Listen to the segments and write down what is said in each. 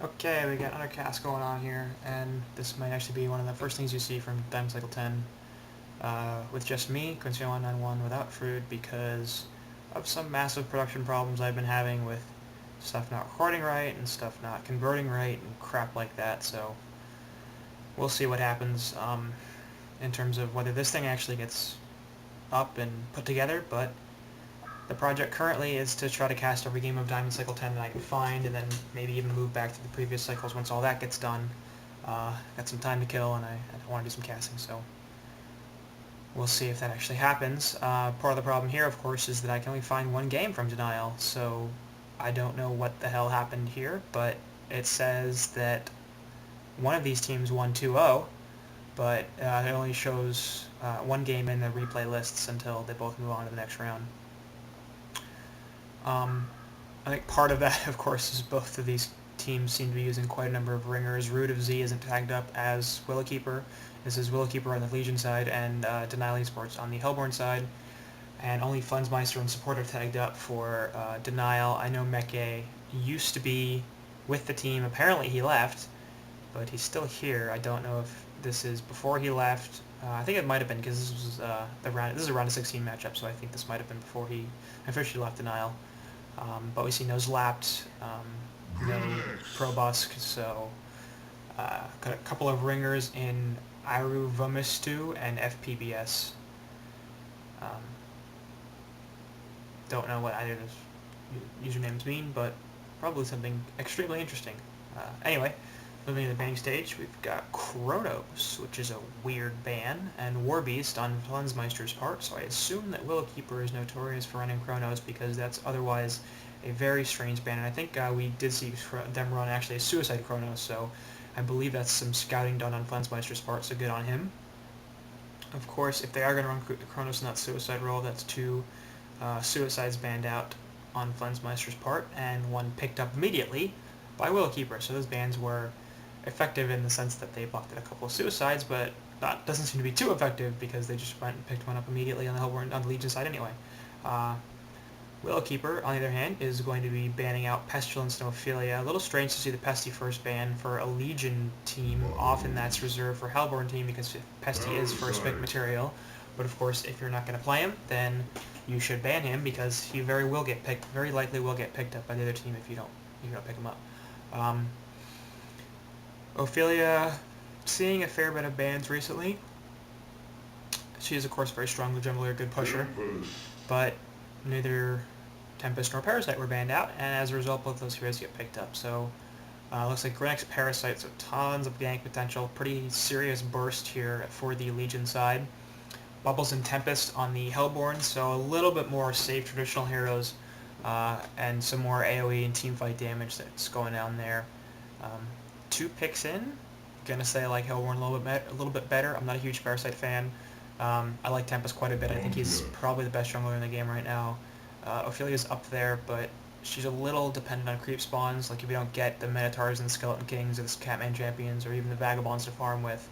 Okay, we got another cast going on here, and this might actually be one of the first things you see from Diamond Cycle 10 with just me, Quincy 191 without Fruit, because of some massive production problems I've been having with stuff not recording right and stuff not converting right and crap like that, so we'll see what happens in terms of whether this thing actually gets up and put together, but the project currently is to try to cast every game of Diamond Cycle 10 that I can find, and then maybe even move back to the previous cycles once all that gets done. Got some time to kill, and I want to do some casting, so we'll see if that actually happens. Part of the problem here, of course, is that I can only find one game from dnL, so I don't know what the hell happened here, but it says that one of these teams won 2-0, but it only shows one game in the replay lists until they both move on to the next round. I think part of that, of course, is both of these teams seem to be using quite a number of ringers. Root16 isn't tagged up as Willowkeeper. This is Willowkeeper on the Legion side and dnL Esports on the Hellborn side. And only Flensmeister and Support are tagged up for dnL. I know Meke used to be with the team. Apparently he left, but he's still here. I don't know if this is before he left. I think it might have been because this was this is a round of 16 matchup, so I think this might have been before he officially left dnL. But we see no Zlapt, no Probusk, so got a couple of ringers in Iru Vomistu and FPBS. Don't know what either of those usernames mean, but probably something extremely interesting. Anyway, moving to the banning stage, we've got Kronos, which is a weird ban, and Warbeast on Flensmeister's part, so I assume that Willowkeeper is notorious for running Kronos because that's otherwise a very strange ban, and I think we did see them run actually a Suicide Kronos, so I believe that's some scouting done on Flensmeister's part, so good on him. Of course, if they are going to run Kronos in that Suicide role, that's two Suicides banned out on Flensmeister's part, and one picked up immediately by Willowkeeper, so those bans were effective in the sense that they blocked a couple of Suicides, but that doesn't seem to be too effective because they just went and picked one up immediately on the Legion side anyway. Willowkeeper, on the other hand, is going to be banning out Pestilence and Ophelia. A little strange to see the Pesty first ban for a Legion team. Often that's reserved for Hellborn team because Pesty is first pick material. But of course, if you're not going to play him, then you should ban him because he very likely will get picked up by the other team if you don't pick him up. Ophelia, seeing a fair bit of bans recently. She is, of course, very strong jungler, good pusher, but neither Tempest nor Parasite were banned out, and as a result, both those heroes get picked up. So, looks like Grenix Parasite, so tons of gank potential, pretty serious burst here for the Legion side. Bubbles and Tempest on the Hellborn, so a little bit more safe traditional heroes, and some more AoE and teamfight damage that's going down there. 2 picks in. Gonna say I like Hellborn a little bit better. I'm not a huge Parasite fan. I like Tempest quite a bit. I think he's probably the best jungler in the game right now. Ophelia's up there, but she's a little dependent on creep spawns. Like if you don't get the Minotaurs and Skeleton Kings or the Catman Champions or even the Vagabonds to farm with,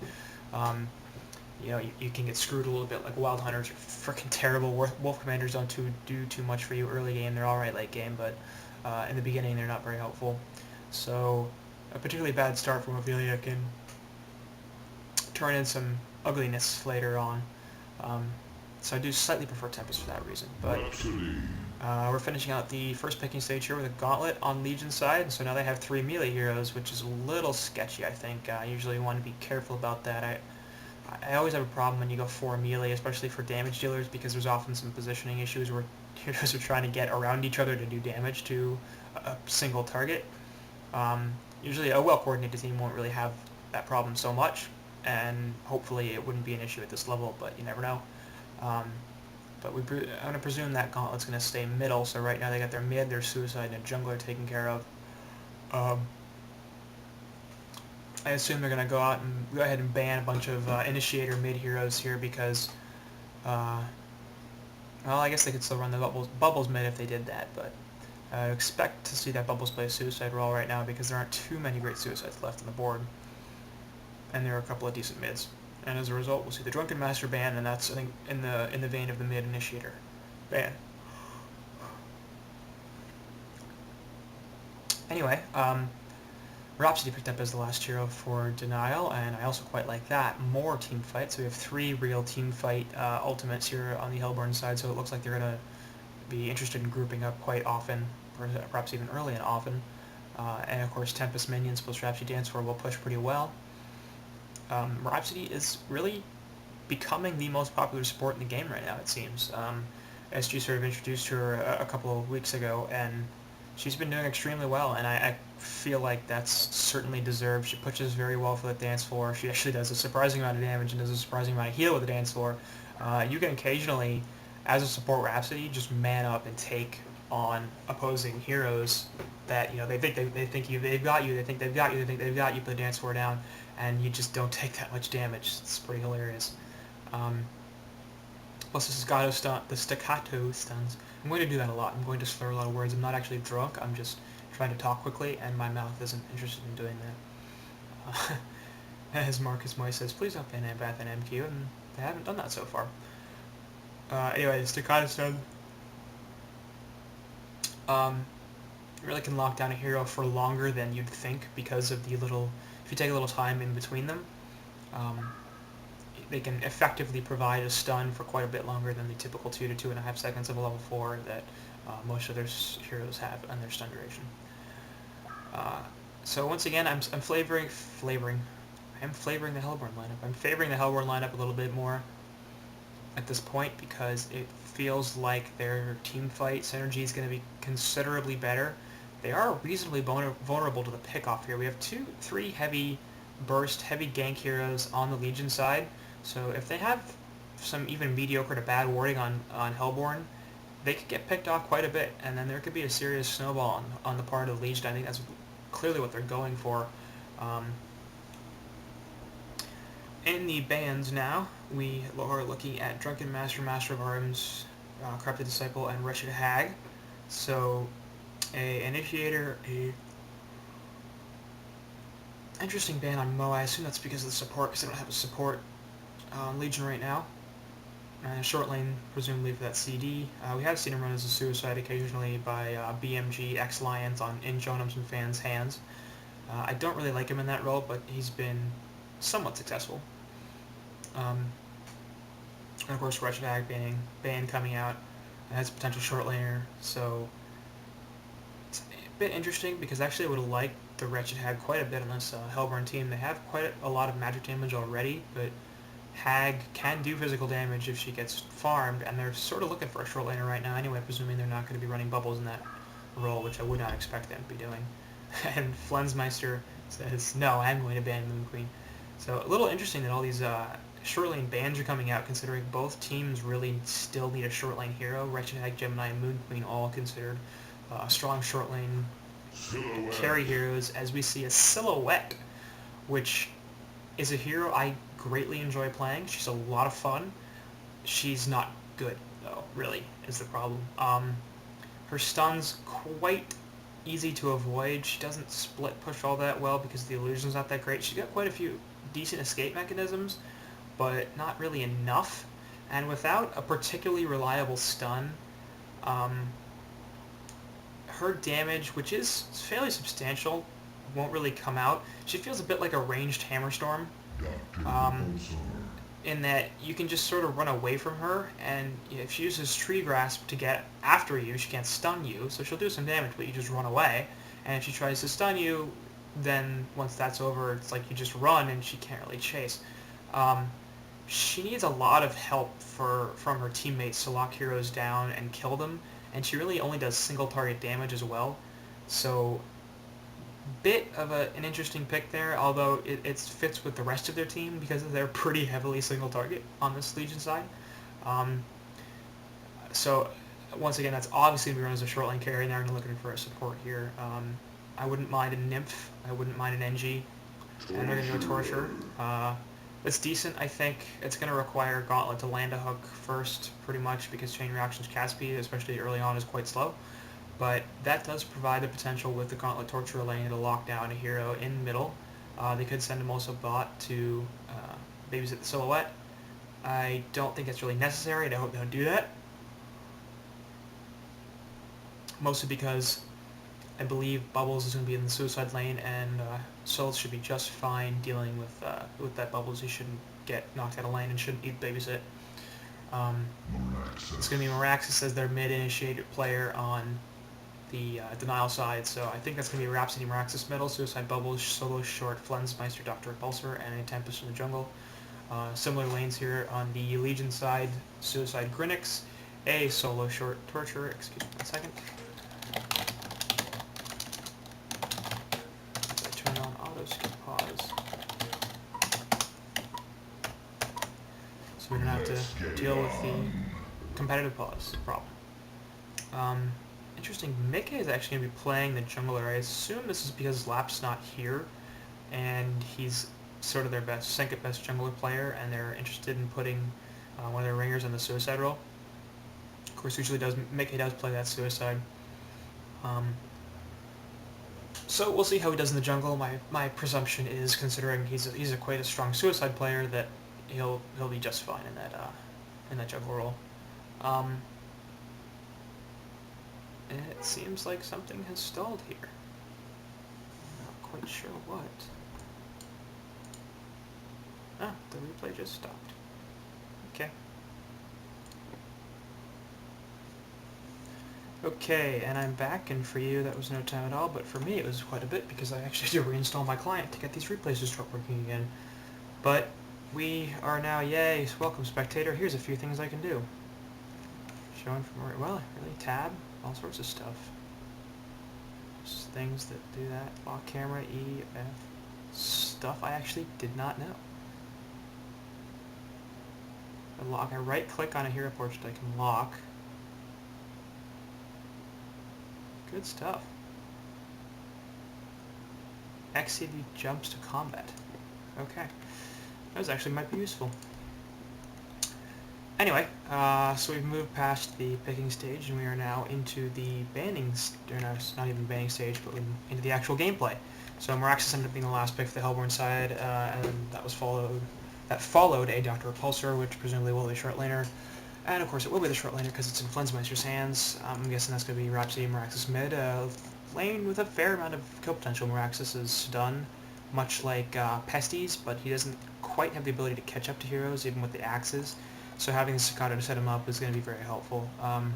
you can get screwed a little bit. Like Wild Hunters are freaking terrible. Wolf Commanders don't do too much for you early game. They're alright late game, but in the beginning they're not very helpful. So a particularly bad start from Ophelia can turn in some ugliness later on. So I do slightly prefer Tempest for that reason. But we're finishing out the first picking stage here with a Gauntlet on Legion side. So now they have 3 melee heroes, which is a little sketchy, I think. I usually want to be careful about that. I always have a problem when you go 4 melee, especially for damage dealers, because there's often some positioning issues where heroes are trying to get around each other to do damage to a single target. Usually a well-coordinated team won't really have that problem so much, and hopefully it wouldn't be an issue at this level, but you never know. But I'm going to presume that Gauntlet's going to stay middle, so right now they got their mid, their Suicide, and a jungler taken care of. I assume they're going to go ahead and ban a bunch of Initiator mid heroes here because, well, I guess they could still run the Bubbles mid if they did that, but I expect to see that Bubbles play a Suicide role right now because there aren't too many great Suicides left on the board. And there are a couple of decent mids. And as a result, we'll see the Drunken Master ban, and that's, I think, in the vein of the mid Initiator ban. Anyway, Ro16 picked up as the last hero for dnL, and I also quite like that. More team fight, so we have 3 real team fight ultimates here on the Hellborn side, so it looks like they're going to be interested in grouping up quite often, or perhaps even early and often. And of course, Tempest minions plus Rhapsody Dance Floor will push pretty well. Rhapsody is really becoming the most popular support in the game right now, it seems. SG sort of introduced her a couple of weeks ago, and she's been doing extremely well, and I feel like that's certainly deserved. She pushes very well for the dance floor. She actually does a surprising amount of damage and does a surprising amount of heal with the dance floor. You can occasionally, as a support Rhapsody, just man up and take on opposing heroes that, you know, they think they've got you, they think they've got you, they think they've got you, put the dance floor down, and you just don't take that much damage. It's pretty hilarious. Plus the staccato stuns. I'm going to do that a lot. I'm going to slur a lot of words. I'm not actually drunk. I'm just trying to talk quickly, and my mouth isn't interested in doing that. As Marcus Moy says, please don't ban Ambath and MQ, and they haven't done that so far. Anyway, the staccato stun really can lock down a hero for longer than you'd think because of the little... If you take a little time in between them, they can effectively provide a stun for quite a bit longer than the typical 2 to 2.5 seconds of a level 4 that most other heroes have on their stun duration. So once again, I'm flavoring the Hellborn lineup. I'm favoring the Hellborn lineup a little bit more at this point because it feels like their team fight synergy is going to be considerably better. They are reasonably vulnerable to the pickoff here. We have 3 heavy burst, heavy gank heroes on the Legion side. So if they have some even mediocre to bad warding on Hellborn, they could get picked off quite a bit, and then there could be a serious snowball on the part of the Legion. I think that's clearly what they're going for. In the bans now, we are looking at Drunken Master, Master of Arms, Corrupted Disciple, and Wretched Hag. So, a Initiator, interesting ban on Mo. I assume that's because of the support, because they don't have a support Legion right now. Short lane, presumably for that CD. We have seen him run as a suicide occasionally by BMG, X-Lions in Jonum's and fans' hands. I don't really like him in that role, but he's been somewhat successful. And of course, Wretched Hag ban coming out as a potential short laner, so it's a bit interesting because actually I would have liked the Wretched Hag quite a bit on this Hellborn team. They have quite a lot of magic damage already, but Hag can do physical damage if she gets farmed, and they're sort of looking for a short laner right now anyway, presuming they're not going to be running bubbles in that role, which I would not expect them to be doing. And Flensmeister says, no, I'm going to ban Moon Queen. So a little interesting that all these short lane bans are coming out, considering both teams really still need a short lane hero. Wretched Hag, Gemini, and Moon Queen all considered strong short lane carry heroes, as we see a Silhouette, which is a hero I greatly enjoy playing. She's a lot of fun. She's not good, though, really, is the problem. Her stun's quite easy to avoid. She doesn't split push all that well because the illusion's not that great. She's got quite a few decent escape mechanisms, but not really enough. And without a particularly reliable stun, her damage, which is fairly substantial, won't really come out. She feels a bit like a ranged Hammerstorm, in that you can just sort of run away from her, and if she uses Tree Grasp to get after you, she can't stun you, so she'll do some damage, but you just run away. And if she tries to stun you, then once that's over, it's like you just run and she can't really chase. She needs a lot of help from her teammates to lock heroes down and kill them, and she really only does single target damage as well. So bit of an interesting pick there, although it fits with the rest of their team because they're pretty heavily single target on this Legion side. So once again, that's obviously going to be run as a short lane carry, and they're looking for a support here. I wouldn't mind a Nymph, I wouldn't mind an NG, and they're going to do a Torture. It's decent, I think. It's going to require Gauntlet to land a hook first, pretty much, because Chain Reaction's cast speed, especially early on, is quite slow. But that does provide the potential with the Gauntlet Torture lane to lock down a hero in middle. They could send him also bot to babysit the Silhouette. I don't think it's really necessary, and I hope they don't do that. Mostly because I believe Bubbles is going to be in the suicide lane, and Souls should be just fine dealing with that Bubbles. He shouldn't get knocked out of lane and shouldn't need to babysit. It's going to be Meraxis as their mid-initiated player on the denial side, so I think that's going to be Rhapsody, Meraxis middle, Suicide Bubbles, Solo Short, Flensmeister, Dr. Repulsor, and a Tempest in the jungle. Similar lanes here on the Legion side, Suicide Grinix, a Solo Short Torturer, excuse me 1 second. I turn on auto skip pause. So we don't have to deal with the competitive pause problem. Interesting, Mickey is actually going to be playing the jungler. I assume this is because Lap's not here, and he's sort of their second best jungler player, and they're interested in putting one of their ringers on the suicide role. Of course, usually Mickey does play that suicide. So we'll see how he does in the jungle. My presumption is, considering he's quite a strong suicide player, that he'll be just fine in that jungle role. It seems like something has stalled here. Not quite sure what. Ah, the replay just stopped. Okay. Okay, and I'm back, and for you that was no time at all, but for me it was quite a bit because I actually had to reinstall my client to get these replays to start working again. But we are now, yay, welcome spectator, here's a few things I can do. Showing from, well, really, tab, all sorts of stuff. There's things that do that, lock camera, E, F, stuff I actually did not know. I right click on a hero portrait, I can lock. Good stuff. XCD jumps to combat. Okay. Those actually might be useful. Anyway, so we've moved past the picking stage, and we are now into the banning, or no, it's not even banning stage, but into the actual gameplay. So Meraxis ended up being the last pick for the Hellborn side, and that followed a Dr. Repulsor, which presumably will be a short laner. And of course it will be the short laner because it's in Flensmeister's hands. I'm guessing that's going to be Rhapsody, Meraxis mid. Lane with a fair amount of kill potential. Meraxis is done, much like Pesties, but he doesn't quite have the ability to catch up to heroes, even with the axes. So having the Staccato to set him up is going to be very helpful. Going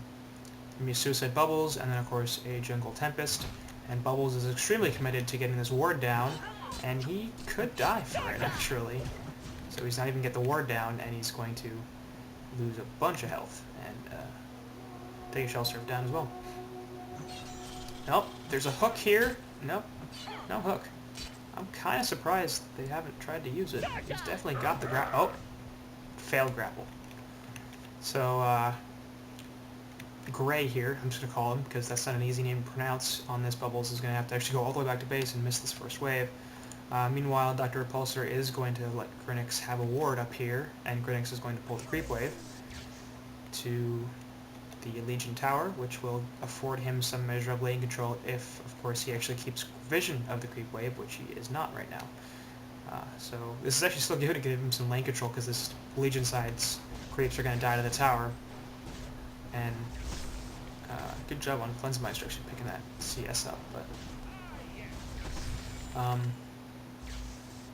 to be Suicide Bubbles, and then of course a Jungle Tempest. And Bubbles is extremely committed to getting this ward down, and he could die for it, actually. So he's not even get the ward down, and he's going to lose a bunch of health, and take a Shell Serve down as well. Nope, there's a hook here. Nope, no hook. I'm kind of surprised they haven't tried to use it. He's definitely got the oh, failed grapple. So, Gray here, I'm just going to call him, because that's not an easy name to pronounce on this Bubbles, is going to have to actually go all the way back to base and miss this first wave. Meanwhile, Dr. Repulsor is going to let Grinix have a ward up here, and Grinix is going to pull the creep wave to the Legion Tower, which will afford him some measure of lane control if, of course, he actually keeps vision of the creep wave, which he is not right now. So this is actually still good to give him some lane control, because this Legion side's creeps are going to die to the tower. And good job on Flensmeister actually picking that CS up,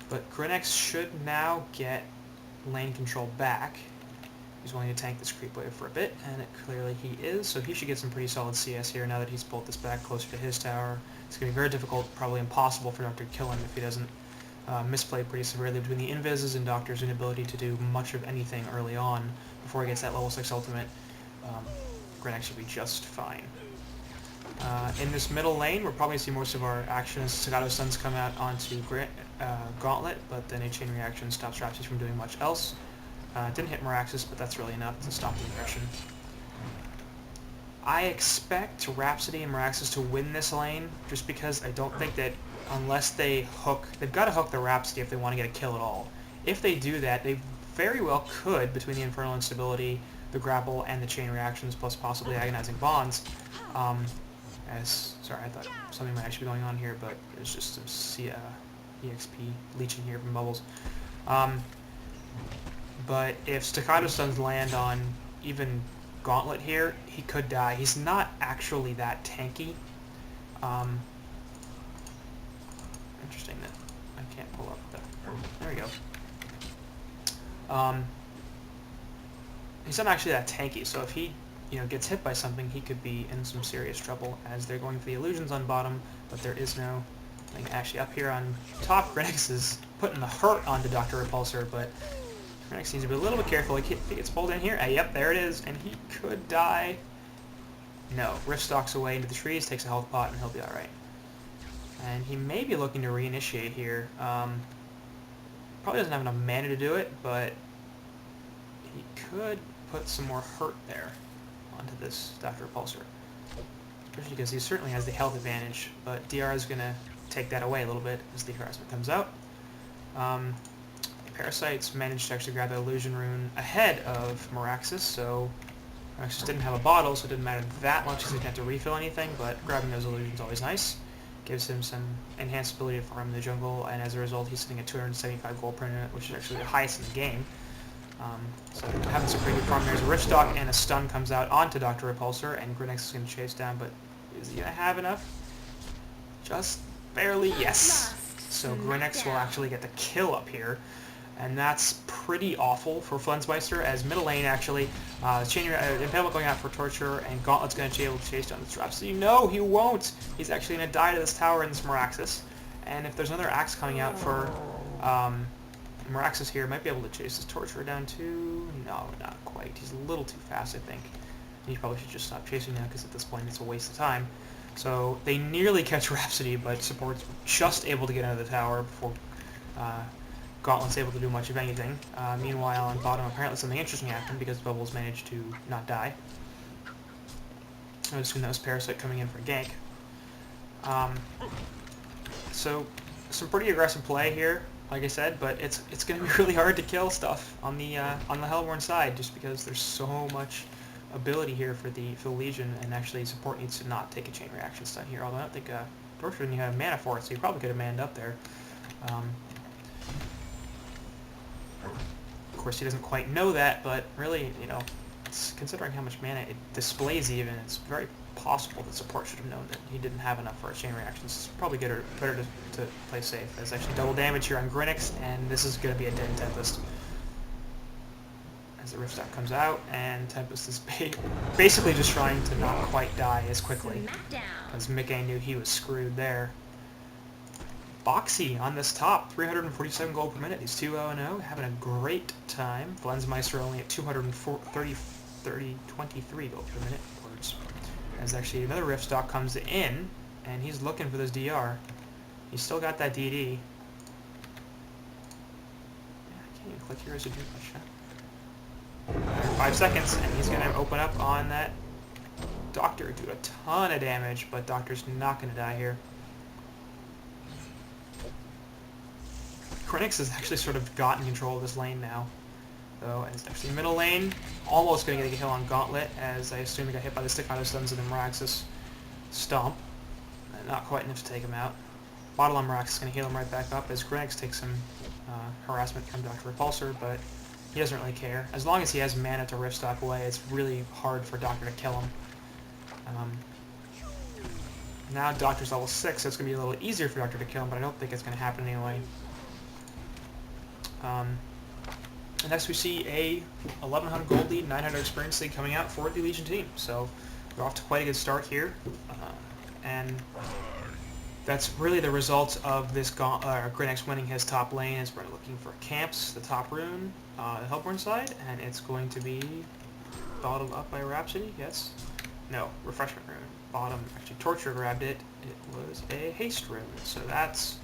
but Grinix should now get lane control back. He's willing to tank this creep wave for a bit, and clearly he is, so he should get some pretty solid CS here now that he's pulled this back closer to his tower. It's going to be very difficult, probably impossible for Doctor to kill him if he doesn't misplay pretty severely between the invises and Doctor's inability to do much of anything early on before he gets that level 6 ultimate. Grinix should be just fine. In this middle lane, we're probably going to see most of our action as Staccato Stuns come out onto Gauntlet, but then a chain reaction stops Rhapsody from doing much else. Didn't hit Meraxis, but that's really enough to stop the aggression. I expect Rhapsody and Meraxis to win this lane, just because I don't think that unless they hook... They've got to hook the Rhapsody if they want to get a kill at all. If they do that, they very well could, between the Infernal Instability, the grapple, and the chain reactions, plus possibly agonizing bonds. Sorry, I thought something might actually be going on here, but there's just some EXP leeching here from Bubbles. But if Staccato Stuns land on even Gauntlet here, he could die. He's not actually that tanky. Interesting that I can't pull up the... There we go. He's not actually that tanky, so if he gets hit by something, he could be in some serious trouble, as they're going for the illusions on bottom, but there is no thing actually up here on top. Grenix is putting the hurt onto Dr. Repulsor, but Grenix needs to be a little bit careful. He gets pulled in here. Yep, there it is, and he could die. No, Rift stalks away into the trees, takes a health pot, and he'll be alright. And he may be looking to reinitiate here. Probably doesn't have enough mana to do it, but he could put some more hurt there onto this Dr. Repulsor. Especially because he certainly has the health advantage, but DR is going to take that away a little bit as the harassment comes out. Parasites managed to actually grab the illusion rune ahead of Meraxis, so Meraxis didn't have a bottle, so it didn't matter that much because he didn't have to refill anything, but grabbing those illusions is always nice. Gives him some enhanced ability to farm in the jungle, and as a result he's sitting at 275 gold per minute, which is actually the highest in the game. So having some pretty good farm. There's a Rift Stock, and a stun comes out onto Dr. Repulsor, and Grenix is going to chase down, but is he going to have enough? Just barely, yes. So Grenix will actually get the kill up here, and that's pretty awful for Flensmeister, as middle lane actually, Impalement going out for Torture, and Gauntlet's going to be able to chase down this Rhapsody. No, he won't! He's actually going to die to this tower in this Meraxis, and if there's another axe coming out for Meraxis here, might be able to chase this Torturer down too. No, not quite. He's a little too fast, I think. You probably should just stop chasing now, because at this point it's a waste of time. So they nearly catch Rhapsody, but support's just able to get out of the tower before Gauntlet's able to do much of anything. Meanwhile, on bottom, apparently something interesting happened, because Bubbles managed to not die. I would assume that was Parasite coming in for a gank. So some pretty aggressive play here, like I said, but it's going to be really hard to kill stuff on the Hellborn side, just because there's so much ability here for the Legion, and actually support needs to not take a chain reaction stun here. Although I don't think Torture didn't have mana for it, so you probably could have manned up there. Of course, he doesn't quite know that, but really, considering how much mana it displays, even it's very possible that support should have known that he didn't have enough for a chain reaction. It's probably better to play safe. There's actually double damage here on Grenix, and this is going to be a dead Tempest. As the Rift Stock comes out, and Tempest is basically just trying to not quite die as quickly, because Mickey knew he was screwed there. Boxy on this top, 347 gold per minute. He's 2-0-0, having a great time. Flensmeister only at 23 gold per minute. As actually another Rift Stock comes in, and he's looking for this DR. He's still got that DD. Yeah, I can't even click here as a do much. 5 seconds, and he's going to open up on that Doctor, do a ton of damage, but Doctor's not going to die here. Grenix has actually sort of gotten control of this lane now, though, as actually middle lane, almost going to get a kill on Gauntlet, as I assume he got hit by the Staccato stuns of the Meraxis Stomp. Not quite enough to take him out. Bottle on Meraxis is going to heal him right back up, as Grenix takes some harassment from Dr. Repulsor, but he doesn't really care. As long as he has mana to Rift Stock away, it's really hard for Doctor to kill him. Now Doctor's level 6, so it's going to be a little easier for Doctor to kill him, but I don't think it's going to happen anyway. And next we see a 1100 gold lead, 900 experience lead coming out for the Legion team. So we're off to quite a good start here. And that's really the result of this Grenix winning his top lane, as we're looking for camps, the top rune, the Hellborn side, and it's going to be bottled up by Rhapsody, yes? No, Refreshment rune. Bottom, actually Torture grabbed it. It was a haste rune, so that's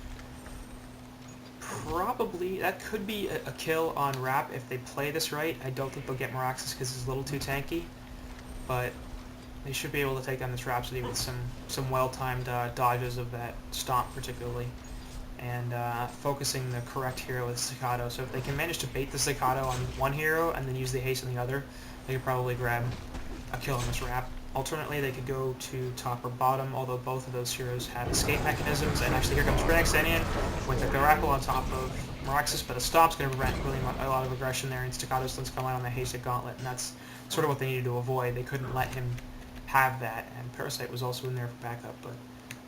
probably, that could be a kill on Rap if they play this right. I don't think they'll get Meraxis because it's a little too tanky, but they should be able to take down this Rhapsody with some well-timed dodges of that Stomp particularly, and focusing the correct hero with Staccato. So if they can manage to bait the Staccato on one hero and then use the haste on the other, they could probably grab a kill on this Rap. Alternately, they could go to top or bottom, although both of those heroes have escape mechanisms. And actually, here comes Grenix in with a grapple on top of Meraxis, but a Stomp's going to prevent really a lot of aggression there, and Staccato stunts come out on the hasted Gauntlet, and that's sort of what they needed to avoid. They couldn't let him have that, and Parasite was also in there for backup, but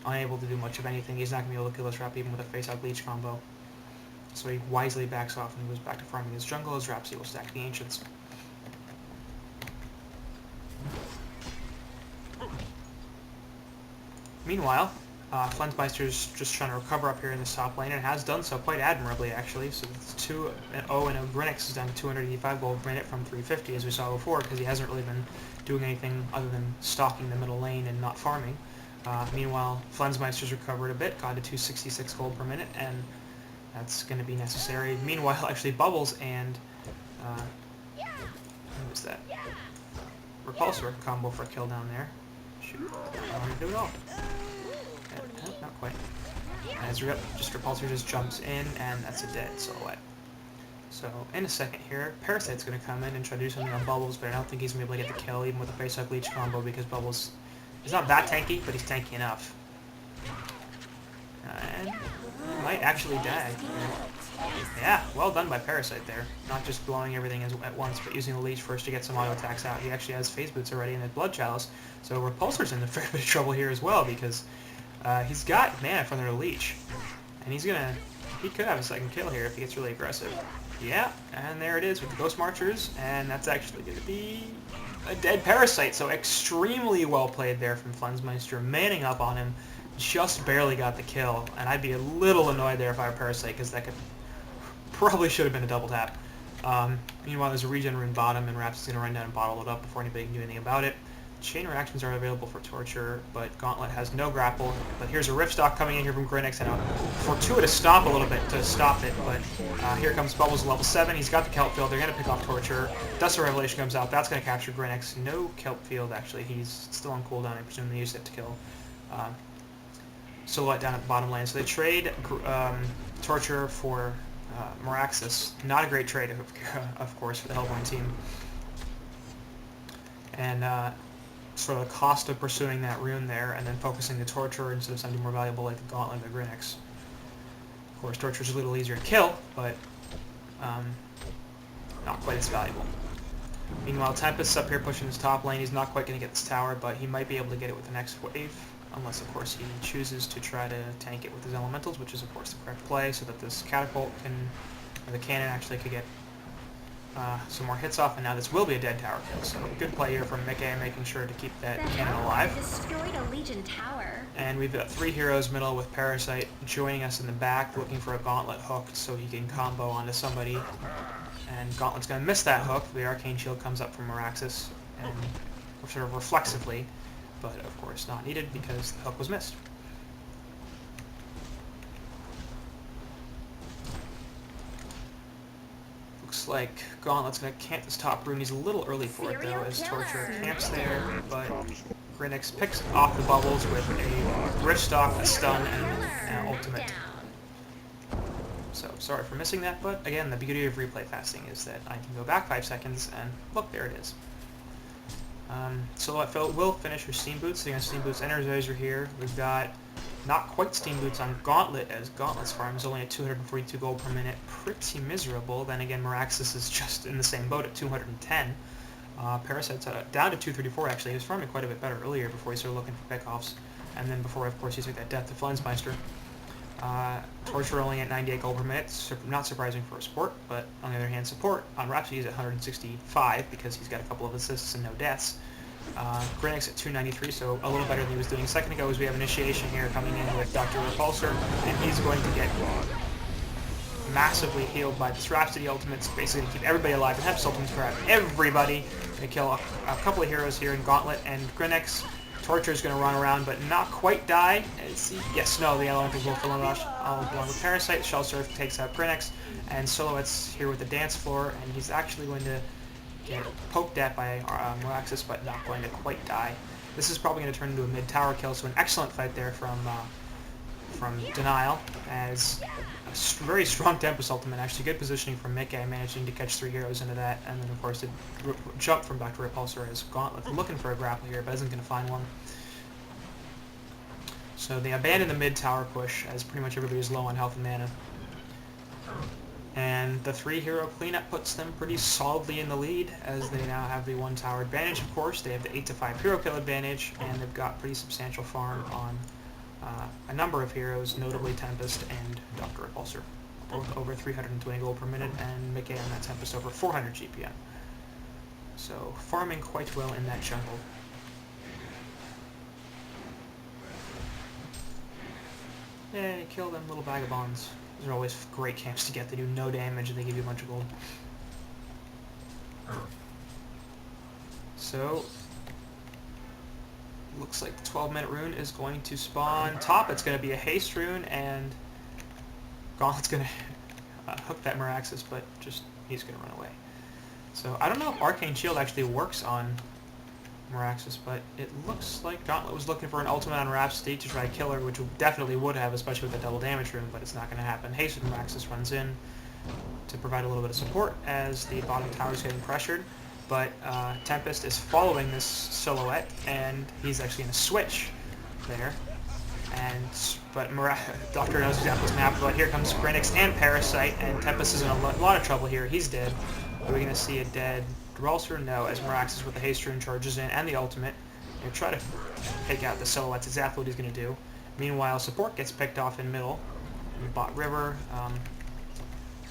unable to do much of anything. He's not going to be able to kill this rep even with a face-out leech combo. So he wisely backs off and goes back to farming his jungle. His Rhapsody will stack the Ancients. Meanwhile, Flensmeister's just trying to recover up here in this top lane, and has done so quite admirably, actually. So it's 2-0, and Grinix is down to 285 gold per minute from 350, as we saw before, because he hasn't really been doing anything other than stalking the middle lane and not farming. Meanwhile, Flensmeister's recovered a bit, got to 266 gold per minute, and that's going to be necessary. Meanwhile, actually, Bubbles and who was that? Repulsor combo for a kill down there. Shoot, I want to do it all. Not quite. As just Repulsor just jumps in, and that's a dead Silhouette. So, in a second here, Parasite's going to come in and try to do something on Bubbles, but I don't think he's going to be able to get the kill, even with the face-up leech combo, because Bubbles is not that tanky, but he's tanky enough. And might actually die. Yeah, well done by Parasite there. Not just blowing everything at once, but using the leech first to get some auto attacks out. He actually has Phase Boots already in his Blood Chalice, so Repulsor's in a fair bit of trouble here as well, because he's got mana from their leech. And he could have a second kill here if he gets really aggressive. Yeah, and there it is with the Ghost Marchers, and that's actually going to be a dead Parasite, so extremely well played there from Flensmeister, manning up on him, just barely got the kill, and I'd be a little annoyed there if I were Parasite, because that probably should have been a double tap. Meanwhile, there's a regen rune bottom, and Raps is going to run down and bottle it up before anybody can do anything about it. Chain reactions are available for Torture, but Gauntlet has no grapple. But here's a Rift Stock coming in here from Grinix, and a fortuitous stomp a little bit to stop it, but here comes Bubbles level 7. He's got the Kelp Field. They're going to pick off Torture. Dust of Revelation comes out. That's going to capture Grinix. No Kelp Field, actually. He's still on cooldown. I presume they used it to kill Silhouette down at the bottom lane. So they trade Torture for Meraxis. Not a great trade, of course, for the Hellborn team. And sort of the cost of pursuing that rune there, and then focusing the Torture instead of something more valuable like the Gauntlet or Grinix. Of course, Torture's a little easier to kill, but not quite as valuable. Meanwhile, Tempest's up here pushing his top lane. He's not quite going to get this tower, but he might be able to get it with the next wave, unless, of course, he chooses to try to tank it with his elementals, which is, of course, the correct play, so that this catapult or the cannon actually could get some more hits off, and now this will be a dead tower kill. So good play here from Mickey, making sure to keep that cannon alive. Destroyed a Legion tower. And we've got 3 heroes middle with Parasite joining us in the back, looking for a Gauntlet hook so he can combo onto somebody. And Gauntlet's going to miss that hook. The Arcane Shield comes up from Meraxis, and sort of reflexively, but of course not needed because the hook was missed. Looks like Gauntlet's going to camp this top rune. He's a little early for it, though, as Torture camps there, but Grinix picks off the Bubbles with a Rift Stock, a stun, and an ultimate. So, sorry for missing that, but again, the beauty of replay fasting is that I can go back 5 seconds, and look, there it is. Silhouette will finish her Steam Boots. So you got Steam Boots Energizer here. We've got not quite Steam Boots on Gauntlet, as Gauntlet's farm is only at 242 gold per minute. Pretty miserable. Then again, Meraxis is just in the same boat at 210. Parasite's down to 234, actually. He was farming quite a bit better earlier before he started looking for pickoffs. And then before, of course, he took that death to Flensmeister. Torture only at 98 gold per minute. Not surprising for a support, but on the other hand, support on Rhapsody is at 165 because he's got a couple of assists and no deaths. Grinix at 293, so a little better than he was doing a second ago, as we have Initiation here coming in with Dr. Repulsor, and he's going to get massively healed by this Rhapsody ultimates, basically to keep everybody alive, and have ultimates grab everybody. Going to kill a couple of heroes here in Gauntlet, and Grinix. Torture is going to run around, but not quite die. Yes, no, the Elementals will kill him along with Parasite. Shell Surf takes out Grinix, and Silhouette's here with the dance floor, and he's actually going to get poked at by Meraxis, but not going to quite die. This is probably going to turn into a mid-tower kill, so an excellent fight there from dnL, as a very strong Tempest ultimate, actually good positioning from Mickey, managing to catch 3 heroes into that, and then of course the jump from Dr. Repulsor as Gauntlet looking for a grapple here, but isn't going to find one. So they abandon the mid-tower push, as pretty much everybody's low on health and mana. And the 3-hero cleanup puts them pretty solidly in the lead, as they now have the 1-tower advantage, of course. They have the 8-to-5 hero kill advantage, and they've got pretty substantial farm on a number of heroes, notably Tempest and Dr. Repulsor, both over 320 gold per minute, and Mickey on that Tempest over 400 GPM. So farming quite well in that jungle. Yay, kill them little vagabonds. Those are always great camps to get. They do no damage and they give you a bunch of gold. So, looks like the 12-minute rune is going to spawn top. It's going to be a haste rune, and Gauntlet's going to hook that Meraxes, but just he's going to run away. So I don't know if Arcane Shield actually works on Meraxes, but it looks like Gauntlet was looking for an ultimate on Rhapsody to try to kill her, which definitely would have, especially with the double damage rune, but it's not going to happen. Hasted Meraxes runs in to provide a little bit of support as the bottom tower is getting pressured. But Tempest is following this silhouette, and he's actually going to switch there. But Doctor knows exactly what's going to happen. But here comes Grinix and Parasite, and Tempest is in a lot of trouble here. He's dead. Are we going to see a dead Repulsor? No, as Meraxes with the haste rune charges in and the ultimate. He'll try to take out the silhouette. That's exactly what he's going to do. Meanwhile, support gets picked off in middle. In the bot river,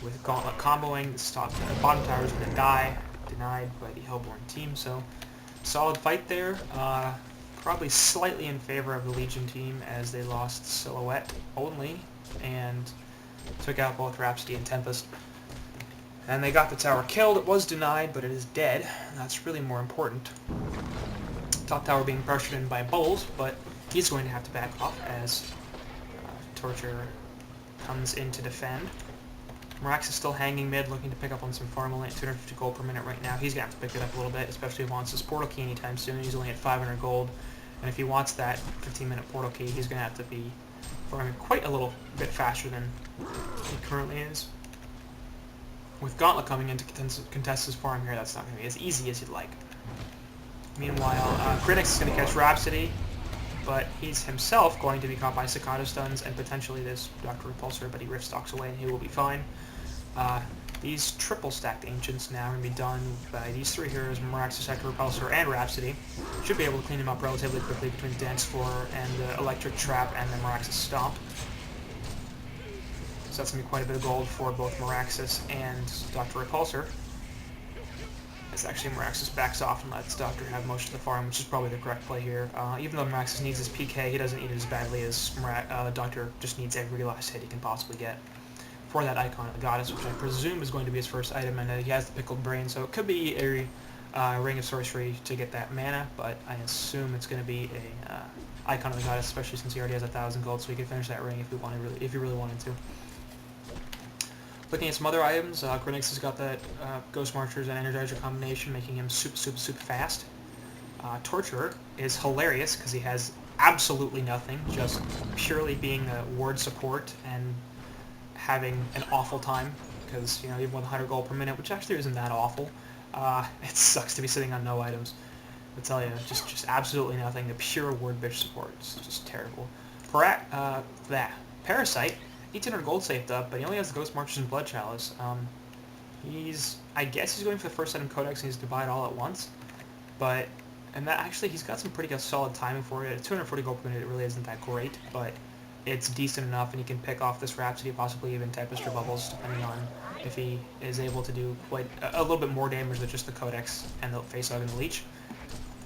with Gauntlet comboing, the bottom tower is going to die. Denied by the Hellborn team, so solid fight there. Probably slightly in favor of the Legion team as they lost Silhouette only and took out both Rhapsody and Tempest. And they got the tower killed. It was denied, but it is dead. That's really more important. Top tower being pressured in by Bubbles, but he's going to have to back off as Torture comes in to defend. Merax is still hanging mid, looking to pick up on some farmland, 250 gold per minute right now. He's going to have to pick it up a little bit, especially if he wants his portal key anytime soon. He's only at 500 gold, and if he wants that 15-minute portal key, he's going to have to be farming quite a little bit faster than he currently is. With Gauntlet coming in to contest his farm here, that's not going to be as easy as you'd like. Meanwhile, Grinix is going to catch Rhapsody, but he's himself going to be caught by Cicada Stuns and potentially this Dr. Repulsor, but he rift stalks away and he will be fine. These triple stacked Ancients now are going to be done by these three heroes, Meraxes, Dr. Repulsor, and Rhapsody. Should be able to clean him up relatively quickly between the Dance Floor and the Electric Trap and the Meraxes Stomp. So that's going to be quite a bit of gold for both Meraxes and Dr. Repulsor. As actually Meraxes backs off and lets Doctor have most of the farm, which is probably the correct play here. Even though Meraxes needs his PK, he doesn't need it as badly as Doctor just needs every last hit he can possibly get for that Icon of the Goddess, which I presume is going to be his first item, and he has the Pickled Brain, so it could be a Ring of Sorcery to get that mana, but I assume it's going to be a Icon of the Goddess, especially since he already has 1,000 gold, so he can finish that ring if he really wanted to. Looking at some other items, Grinix has got that Ghost Marchers and Energizer combination, making him super fast. Torturer is hilarious because he has absolutely nothing, just purely being a ward support and having an awful time because, you know, even with 100 gold per minute, which actually isn't that awful, it sucks to be sitting on no items. I tell you, just absolutely nothing. The pure ward bitch support. It's just terrible. Parasite, 1,800 gold saved up, but he only has the Ghost Marchers and Blood Chalice. I guess he's going for the first item Codex and he's to buy it all at once. And that actually, he's got some pretty good solid timing for it. At 240 gold per minute, it really isn't that great, but it's decent enough, and he can pick off this Rhapsody, possibly even Tempest or Bubbles, depending on if he is able to do quite a little bit more damage than just the Codex and the Face Hug and the Leech.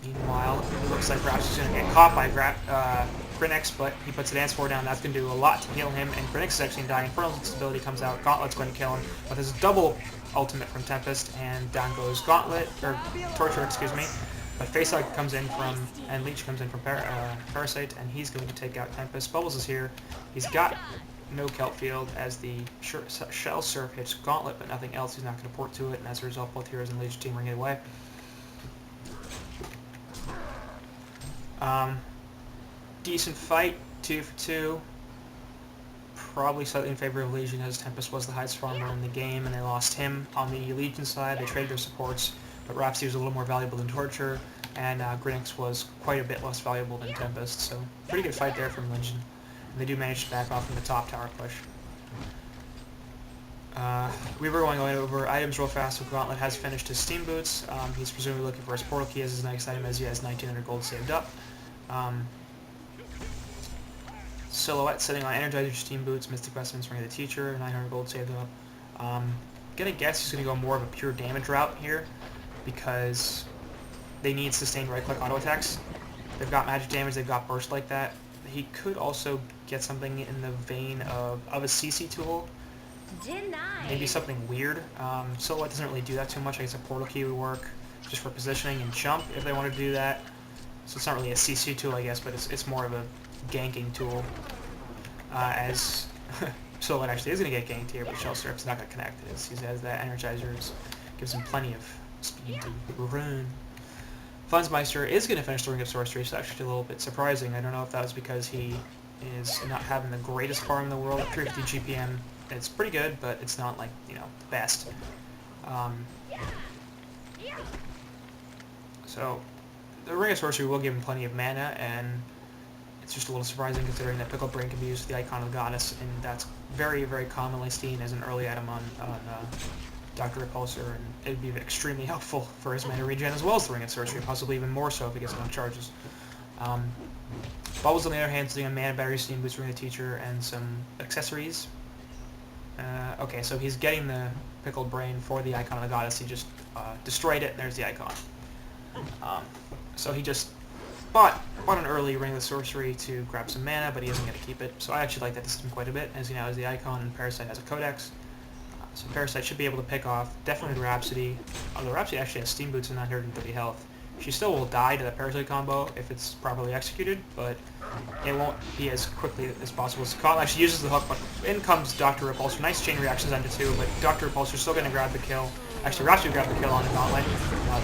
Meanwhile, it looks like Rhapsody's going to get caught by Grinix, but he puts the Dance Floor down. That's going to do a lot to heal him, and Grinix is actually dying. Infernal Ability comes out. Gauntlet's going to kill him, but there's a double ultimate from Tempest, and down goes Torture, excuse me. But Face Hug comes in and Leech comes in from Parasite, and he's going to take out Tempest. Bubbles is here. He's got no Kelp Field as the Shell Surf hits Gauntlet, but nothing else. He's not going to port to it, and as a result, both heroes and Legion team ring it away. Decent fight, 2 for 2. Probably slightly in favor of Legion as Tempest was the highest farmer in the game, and they lost him on the Legion side. They traded their supports, but Rhapsody was a little more valuable than Torture, and Grinix was quite a bit less valuable than Tempest, so pretty good fight there from Legion. And they do manage to back off from the top tower push. We were going over items real fast, so Gauntlet has finished his Steam Boots. He's presumably looking for his Portal Key as his next item, as he has 1,900 gold saved up. Silhouette sitting on Energizer Steam Boots, Mystic Vestments, Ring of the Teacher, 900 gold saved up. Gonna guess he's gonna go more of a pure damage route here because they need sustained right-click auto attacks. They've got magic damage, they've got burst like that. He could also get something in the vein of a CC tool. Denied. Maybe something weird. Silhouette doesn't really do that too much. I guess a portal key would work just for positioning and jump if they want to do that. So it's not really a CC tool, I guess, but it's more of a ganking tool. As Silhouette actually is going to get ganked here, but Shell Surf's not going to connect. He has that Energizers, gives him plenty of speed to run. Fundsmeister is going to finish the Ring of Sorcery, so that's actually a little bit surprising. I don't know if that was because he is not having the greatest farm in the world. At 350 GPM, it's pretty good, but it's not like, you know, the best. So, the Ring of Sorcery will give him plenty of mana, and it's just a little surprising considering that Pickled Brain can be used with the Icon of the Goddess, and that's very, very commonly seen as an early item on Dr. Repulsor, and it would be extremely helpful for his mana regen as well as the Ring of Sorcery, possibly even more so if he gets enough charges. Bubbles, on the other hand, sitting on Mana Battery, Steam Boots, Ring of the Teacher, and some accessories. Okay, so he's getting the Pickled Brain for the Icon of the Goddess. He just destroyed it, and there's the icon. So he just bought an early Ring of the Sorcery to grab some mana, but he isn't going to keep it. So I actually like that system quite a bit, as he now has the icon, and Parasite has a Codex. So Parasite should be able to pick off definitely Rhapsody, although Rhapsody actually has Steam Boots and 930 health. She still will die to the Parasite combo if it's properly executed, but it won't be as quickly as possible. So Cotton actually uses the hook, but in comes Dr. Repulsor. Nice chain reactions onto two, but Dr. Repulsor's still going to grab the kill. Actually, Rhapsody grabbed the kill on the Gauntlet.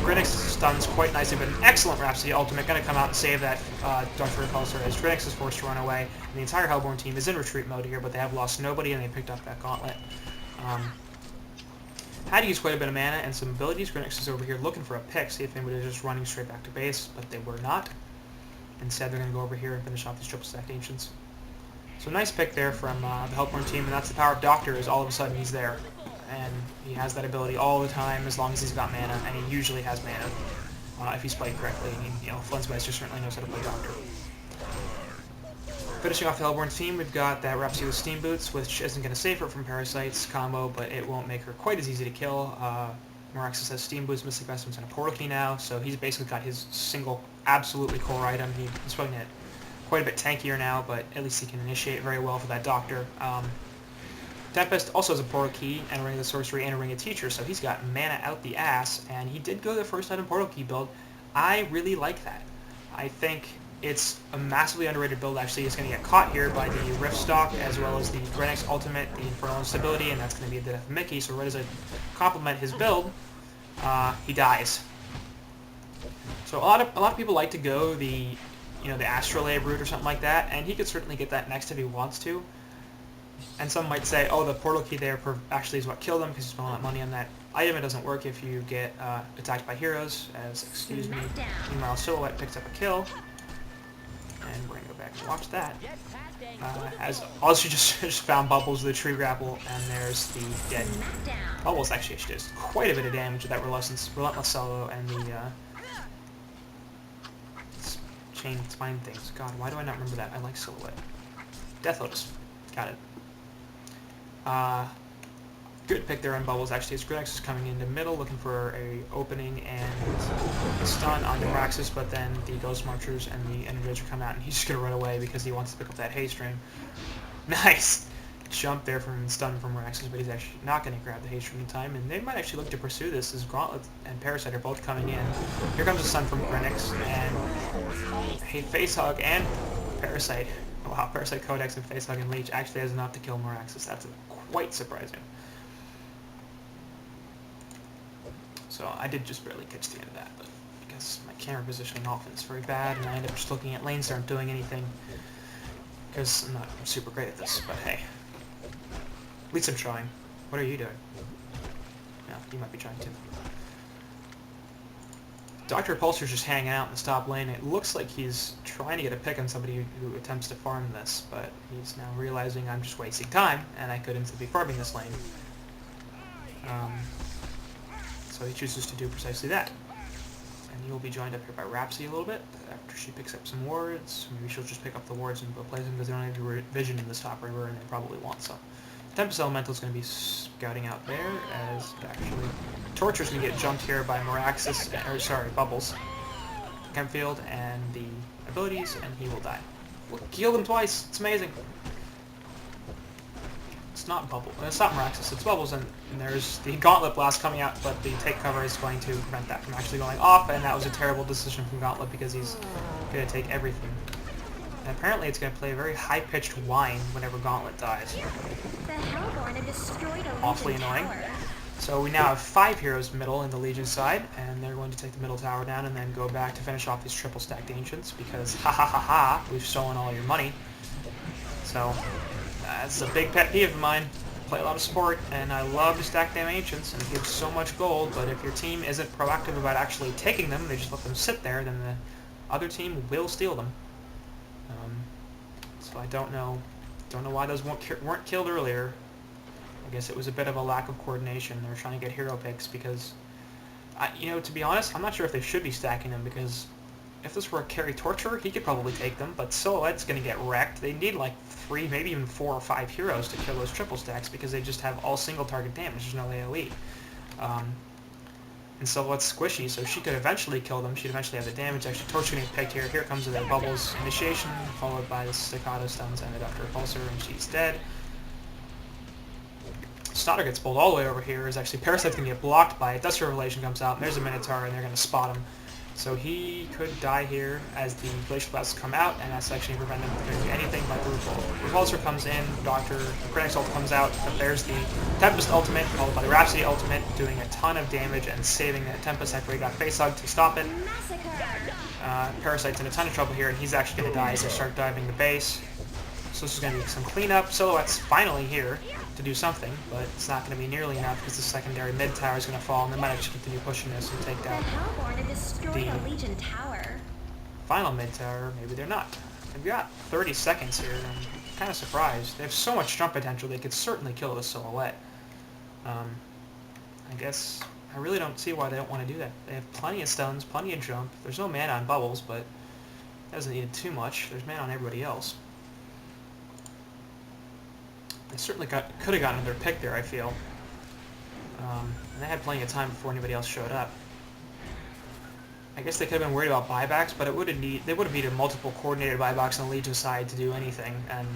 Grinix stuns quite nicely, but an excellent Rhapsody ultimate going to come out and save that Dr. Repulsor as Grinix is forced to run away. And the entire Hellborn team is in retreat mode here, but they have lost nobody and they picked up that Gauntlet. Had to use quite a bit of mana and some abilities. Grinix is over here looking for a pick, see if anybody is just running straight back to base, but they were not. Instead, they're going to go over here and finish off these triple stacked Ancients. So nice pick there from the Hellborn team, and that's the power of Doctor, is all of a sudden he's there. And he has that ability all the time as long as he's got mana, and he usually has mana if he's played correctly. And you know, Flensmeister certainly knows how to play Doctor. Finishing off the Hellborn team, we've got that Rhapsody with Steam Boots, which isn't going to save her from Parasite's combo, but it won't make her quite as easy to kill. Moraxis has Steam Boots, Mystic Vestments, and a Portal Key now, so he's basically got his single, absolutely core item. He's playing it quite a bit tankier now, but at least he can initiate very well for that Doctor. Tempest also has a Portal Key, and a Ring of the Sorcery, and a Ring of Teacher, so he's got mana out the ass, and he did go the first item Portal Key build. I really like that. I think it's a massively underrated build, actually. It's going to get caught here by the Rift Stock, as well as the Grenix Ultimate, the Infernal Instability, and that's going to be the death of Mickey, so right as I compliment his build, he dies. So a lot of people like to go the Astrolabe route or something like that, and he could certainly get that next if he wants to. And some might say, oh, the Portal Key there actually is what killed him because he spent all that money on that item. It doesn't work if you get attacked by heroes, as, excuse me, meanwhile Silhouette picks up a kill. And we're going to go back and watch that. As also just found Bubbles with the tree grapple, and there's the dead. Bubbles actually does quite a bit of damage with that Relentless Solo and the chain spine things. God, why do I not remember that? I like Silhouette. Death Lotus. Got it. Good pick there on Bubbles, actually, as Grinix is coming into middle, looking for a opening and a stun on Moraxis, but then the Ghost Marchers and the Energizer come out, and he's just going to run away because he wants to pick up that Haste Ring. Nice! Jump there from stun from Moraxis, but he's actually not going to grab the Haste Ring in time, and they might actually look to pursue this as Gauntlet and Parasite are both coming in. Here comes a stun from Grinix, and a Face Hug and Parasite. Wow, Parasite, Codex, and Facehug and Leech actually has enough to kill Moraxis. That's quite surprising. So I did just barely catch the end of that, but because my camera positioning often is very bad, and I end up just looking at lanes that aren't doing anything, because I'm not super great at this, but hey. At least I'm trying. What are you doing? No, you might be trying too. Dr. Repulsor's just hanging out in the top lane. It looks like he's trying to get a pick on somebody who attempts to farm this, but he's now realizing I'm just wasting time, and I could instead be farming this lane. So he chooses to do precisely that. and he will be joined up here by Rhapsody a little bit after she picks up some wards. Maybe she'll just pick up the wards and go place them because they don't have any vision in this top river, and they probably want some. Tempest Elemental is going to be scouting out there, as actually Torture's going to get jumped here by Meraxis, or sorry, Bubbles, Kempfield, and the abilities, and he will die. We'll kill him twice. It's amazing. It's not Bubble. It's not Meraxis. It's Bubbles, and there's the Gauntlet Blast coming out, but the take cover is going to prevent that from actually going off, and that was a terrible decision from Gauntlet because he's going to take everything. And apparently it's going to play a very high-pitched whine whenever Gauntlet dies. The Hellborn have destroyed a Awfully Legion annoying. tower. So we now have 5 heroes middle in the Legion side, and they're going to take the middle tower down and then go back to finish off these triple stacked Ancients, because ha ha ha ha, we've stolen all your money. So that's a big pet peeve of mine. I play a lot of support, and I love to stack damn Ancients, and it gives so much gold, but if your team isn't proactive about actually taking them, they just let them sit there, then the other team will steal them. So I don't know why those weren't killed earlier. I guess it was a bit of a lack of coordination. They were trying to get hero picks because, to be honest, I'm not sure if they should be stacking them, because if this were a carry Torturer, he could probably take them, but Silhouette's going to get wrecked. They need like 3, maybe even 4 or 5 heroes to kill those triple stacks because they just have all single target damage. There's no AoE. And Silhouette's squishy, so she could eventually kill them. She'd eventually have the damage. Actually, Torture getting picked here. Here comes the Bubbles initiation, followed by the Staccato stuns and the Dr. Repulsor, and she's dead. Stoddard gets pulled all the way over here. Is actually Parasite's going to get blocked by it. Dust Revelation comes out, and there's a Minotaur, and they're going to spot him. So he could die here as the Glacial Blasts come out, and that's actually prevent him from doing anything like the Repulsor comes in, the Critics ult comes out, but there's the Tempest ultimate, followed by the Rhapsody ultimate, doing a ton of damage and saving that Tempest after he got face hugged to stop it. Parasite's in a ton of trouble here, and he's actually going to die as they start diving the base. So this is going to be some cleanup. Silhouette's finally here to do something, but it's not going to be nearly enough because the secondary mid tower is going to fall, and they might actually continue pushing this and take down The Hellborn have destroyed a Legion tower. final mid tower. Maybe they're not. They've got 30 seconds here, and I'm kind of surprised. They have so much jump potential, they could certainly kill the Silhouette. I guess I really don't see why they don't want to do that. They have plenty of stuns, plenty of jump. There's no mana on Bubbles, but it doesn't need too much. There's mana on everybody else. They certainly could have gotten their pick there, I feel. And they had plenty of time before anybody else showed up. I guess they could have been worried about buybacks, but they would have needed multiple coordinated buybacks on the Legion side to do anything, and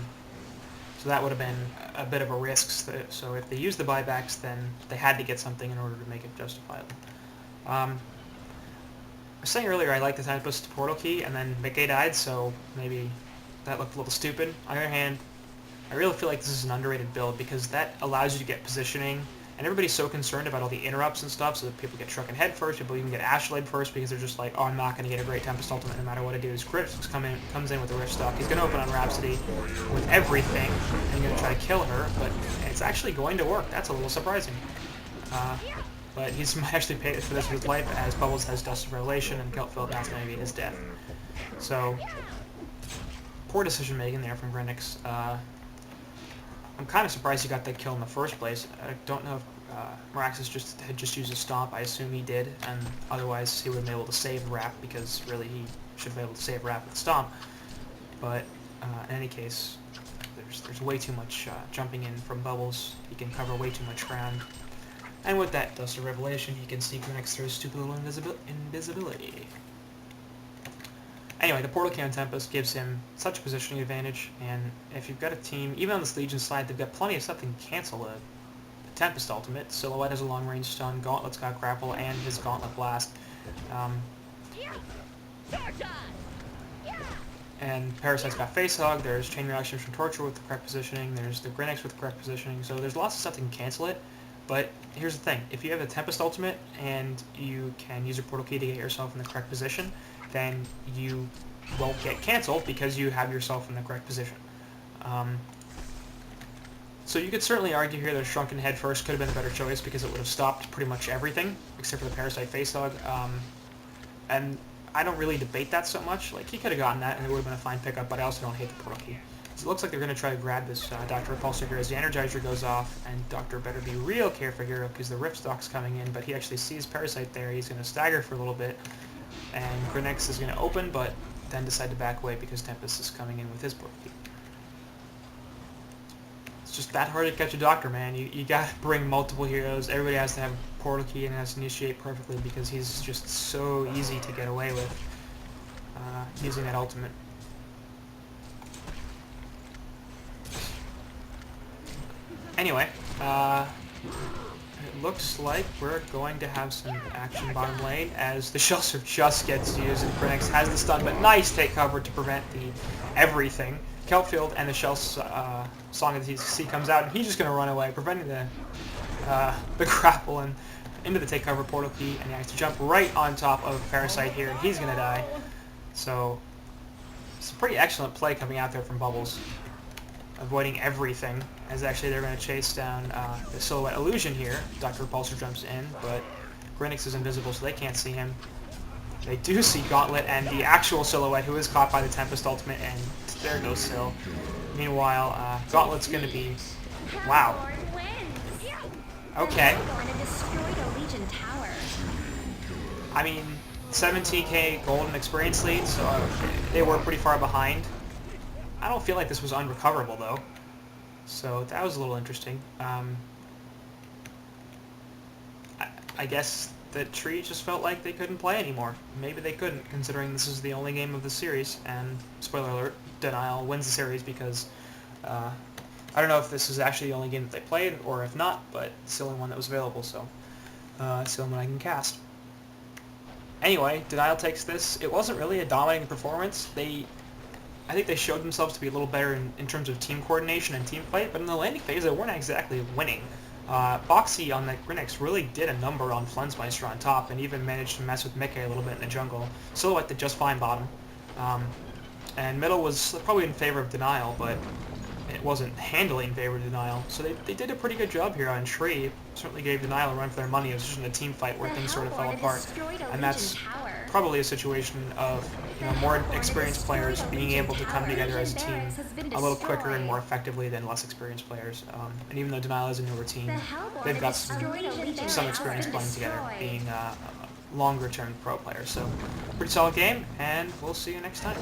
so that would have been a bit of a risk. So if they used the buybacks, then they had to get something in order to make it justifiable. I was saying earlier I like the Tempest Portal Key, and then Mickey died, so maybe that looked a little stupid. On the other hand, I really feel like this is an underrated build because that allows you to get positioning, and everybody's so concerned about all the interrupts and stuff, so that people get struck in head first, people even get Astrolabe first because they're just like, oh, I'm not going to get a great Tempest Ultimate no matter what I do. His Critics comes in with the Rift Stock. He's going to open on Rhapsody with everything, and he's going to try to kill her, but it's actually going to work. That's a little surprising. But he's actually paid for this with his life, as Bubbles has Dust of Revelation, and Keltfield has maybe his death. So, poor decision making there from Grenix. I'm kind of surprised he got that kill in the first place. I don't know if Meraxis had just used a stomp. I assume he did, and otherwise he would have been able to save Rap, because really he should have been able to save Rap with stomp. But in any case, there's way too much jumping in from Bubbles. He can cover way too much ground. And with that Dust of Revelation, he can sneak next through his stupid little invisibility. Anyway, the Portal Key on Tempest gives him such a positioning advantage, and if you've got a team, even on this Legion side, they've got plenty of stuff that can cancel the Tempest Ultimate. Silhouette has a long-range stun, Gauntlet's got Grapple, and his Gauntlet Blast. And Parasite's got Face Hug, there's Chain Reaction from Torture with the correct positioning, there's the Grenix with the correct positioning, so there's lots of stuff that can cancel it. But here's the thing, if you have a Tempest Ultimate and you can use your Portal Key to get yourself in the correct position, then you won't get cancelled because you have yourself in the correct position. So you could certainly argue here that Shrunken Head first could have been a better choice because it would have stopped pretty much everything except for the Parasite Face Hug. And I don't really debate that so much. Like, he could have gotten that and it would have been a fine pickup, but I also don't hate the Portal Key. So it looks like they're going to try to grab this Dr. Repulsor here as the Energizer goes off, and Doctor better be real careful here because the Rift Stock's coming in, but he actually sees Parasite there. He's going to stagger for a little bit. and Grinix is going to open, but then decide to back away because Tempest is coming in with his Portal Key. It's just that hard to catch a Doctor, man. You gotta bring multiple heroes. Everybody has to have a Portal Key and has to initiate perfectly because he's just so easy to get away with using that ultimate. Anyway, it looks like we're going to have some action bottom lane as the Shell Surf just gets used and Grinix has the stun, but nice take cover to prevent the everything. Kelpfield and the Shell Song of the Sea comes out and he's just going to run away, preventing the grapple and into the take cover Portal Key, and he has to jump right on top of Parasite here and he's going to die. So it's a pretty excellent play coming out there from Bubbles, avoiding everything, as actually they're going to chase down the Silhouette Illusion here. Dr. Repulsor jumps in, but Grinix is invisible, so they can't see him. They do see Gauntlet and the actual Silhouette, who is caught by the Tempest ultimate, and there goes Sil. Meanwhile, Gauntlet's going to be... Wow. Okay. I mean, 17k golden experience lead, so they were pretty far behind. I don't feel like this was unrecoverable, though. So that was a little interesting. I guess the Tree just felt like they couldn't play anymore. Maybe they couldn't, considering this is the only game of the series. And, spoiler alert, dnL wins the series because... I don't know if this is actually the only game that they played, or if not, but it's the only one that was available, so... it's the only one I can cast. Anyway, dnL takes this. It wasn't really a dominating performance. I think they showed themselves to be a little better in terms of team coordination and team fight, but in the landing phase they weren't exactly winning. Boxy on the Grinix really did a number on Flensmeister on top and even managed to mess with Mickey a little bit in the jungle. Silhouette did just fine bottom. And middle was probably in favor of dnL, but it wasn't handily in favor of dnL. So they did a pretty good job here on Tree. Certainly gave dnL a run for their money. It was just in a team fight where things sort of fell apart. And that's probably a situation of more experienced players being able to come together as a team a little quicker and more effectively than less experienced players. And even though dnL is a newer team, they've got some experience playing together, being longer-term pro players. So pretty solid game, and we'll see you next time.